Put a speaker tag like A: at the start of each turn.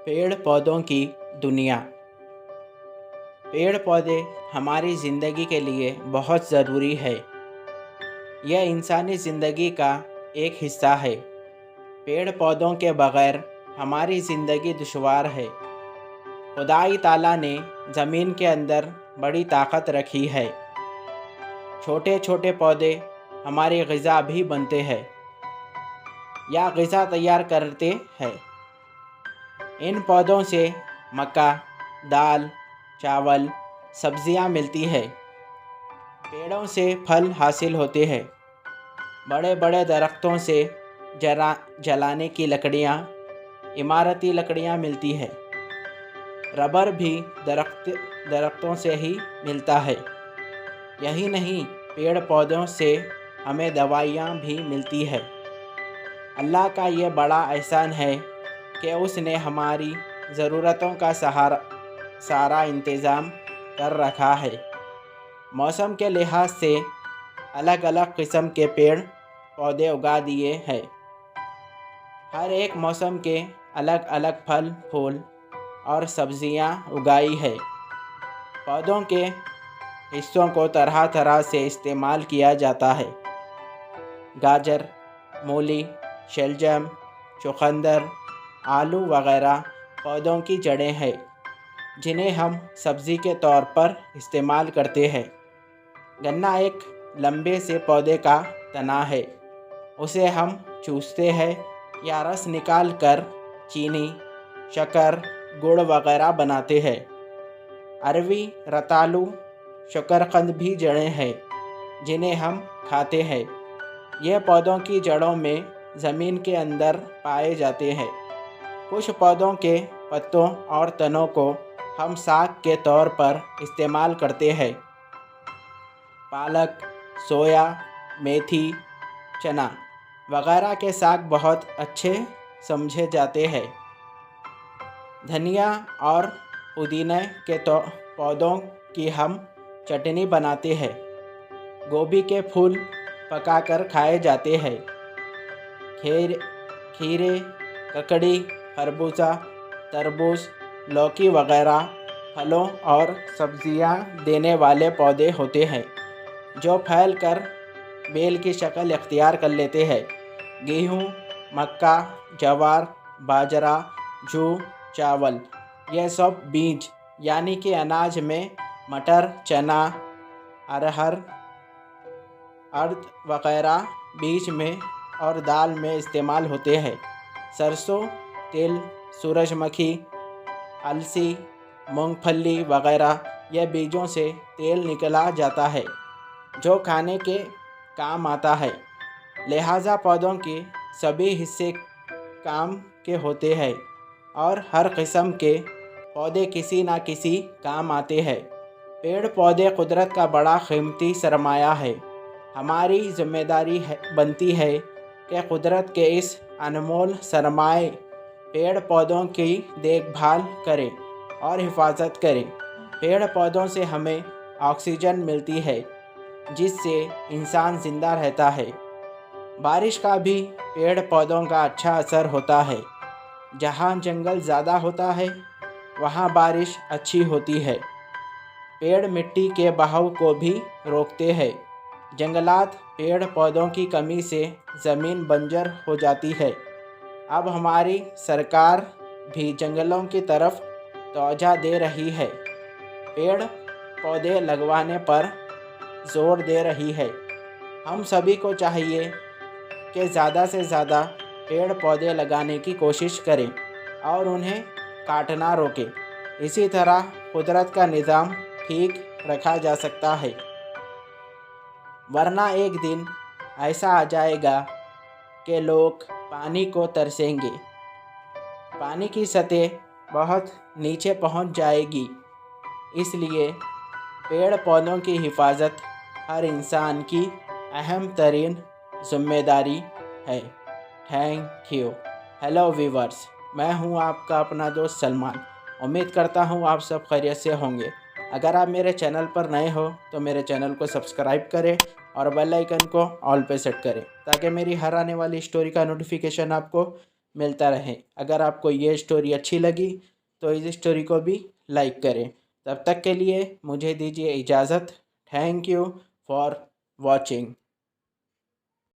A: पेड़ पौधों की दुनिया। पेड़ पौधे हमारी ज़िंदगी के लिए बहुत ज़रूरी है। यह इंसानी ज़िंदगी का एक हिस्सा है। पेड़ पौधों के बग़ैर हमारी ज़िंदगी दुश्वार है। खुदाई ताला ने ज़मीन के अंदर बड़ी ताकत रखी है। छोटे छोटे पौधे हमारी ग़िज़ा भी बनते हैं या ग़िज़ा तैयार करते हैं। इन पौधों से मक्का, दाल, चावल, सब्जियां मिलती है। पेड़ों से फल हासिल होते हैं। बड़े बड़े दरख्तों से जलाने की लकड़ियां, इमारती लकड़ियां मिलती है। रबर भी दरख्तों से ही मिलता है। यही नहीं, पेड़ पौधों से हमें दवाइयाँ भी मिलती है। अल्लाह का ये बड़ा एहसान है कि उसने हमारी ज़रूरतों का सारा इंतज़ाम कर रखा है। मौसम के लिहाज से अलग अलग किस्म के पेड़ पौधे उगा दिए हैं। हर एक मौसम के अलग अलग फल फूल और सब्जियां उगाई है। पौधों के हिस्सों को तरह तरह से इस्तेमाल किया जाता है। गाजर, मूली, शलजम, चुकंदर, आलू वगैरह पौधों की जड़ें हैं जिन्हें हम सब्ज़ी के तौर पर इस्तेमाल करते हैं। गन्ना एक लंबे से पौधे का तना है। उसे हम चूसते हैं या रस निकाल कर चीनी, शक्कर, गुड़ वगैरह बनाते हैं। अरवी, रतालू, शकरकंद भी जड़ें हैं जिन्हें हम खाते हैं। यह पौधों की जड़ों में ज़मीन के अंदर पाए जाते हैं। कुछ पौधों के पत्तों और तनों को हम साग के तौर पर इस्तेमाल करते हैं। पालक, सोया, मेथी, चना वगैरह के साग बहुत अच्छे समझे जाते हैं। धनिया और पुदीने के पौधों की हम चटनी बनाते हैं। गोभी के फूल पकाकर खाए जाते हैं। खीरे, ककड़ी, खरबूजा, तरबूज, लौकी वगैरह फलों और सब्जियां देने वाले पौधे होते हैं जो फैल कर बेल की शक्ल इख्तियार कर लेते हैं। गेहूँ, मक्का, जवार, बाजरा, जौ, चावल यह सब बीज यानी कि अनाज में मटर, चना, अरहर, अर्द वगैरह बीज में और दाल में इस्तेमाल होते हैं। सरसों, तिल, सूरजमुखी, अलसी, मूंगफली वगैरह यह बीजों से तेल निकला जाता है जो खाने के काम आता है। लिहाजा पौधों के सभी हिस्से काम के होते हैं और हर किस्म के पौधे किसी न किसी काम आते हैं। पेड़ पौधे कुदरत का बड़ा कीमती सरमाया है। हमारी जिम्मेदारी बनती है कि कुदरत के इस अनमोल सरमाए पेड़ पौधों की देखभाल करें और हिफाजत करें। पेड़ पौधों से हमें ऑक्सीजन मिलती है जिससे इंसान ज़िंदा रहता है। बारिश का भी पेड़ पौधों का अच्छा असर होता है। जहाँ जंगल ज़्यादा होता है वहाँ बारिश अच्छी होती है। पेड़ मिट्टी के बहाव को भी रोकते हैं। जंगलात पेड़ पौधों की कमी से ज़मीन बंजर हो जाती है। अब हमारी सरकार भी जंगलों की तरफ तवज्जो दे रही है। पेड़ पौधे लगवाने पर जोर दे रही है। हम सभी को चाहिए कि ज़्यादा से ज़्यादा पेड़ पौधे लगाने की कोशिश करें और उन्हें काटना रोकें। इसी तरह कुदरत का निज़ाम ठीक रखा जा सकता है, वरना एक दिन ऐसा आ जाएगा कि लोग पानी को तरसेंगे। पानी की सतह बहुत नीचे पहुंच जाएगी। इसलिए पेड़ पौधों की हिफाजत हर इंसान की अहम तरीन ज़िम्मेदारी है। Thank you. हेलो व्यूवर्स, मैं हूं आपका अपना दोस्त सलमान। उम्मीद करता हूं आप सब खैरियत से होंगे। अगर आप मेरे चैनल पर नए हो तो मेरे चैनल को सब्सक्राइब करें और बेल आइकन को ऑल पे सेट करें ताकि मेरी हर आने वाली स्टोरी का नोटिफिकेशन आपको ملتا رہے۔ اگر آپ کو یہ اسٹوری اچھی لگی تو اس اسٹوری کو بھی لائک کریں۔ تب تک کے لیے مجھے دیجیے اجازت۔ Thank you for watching.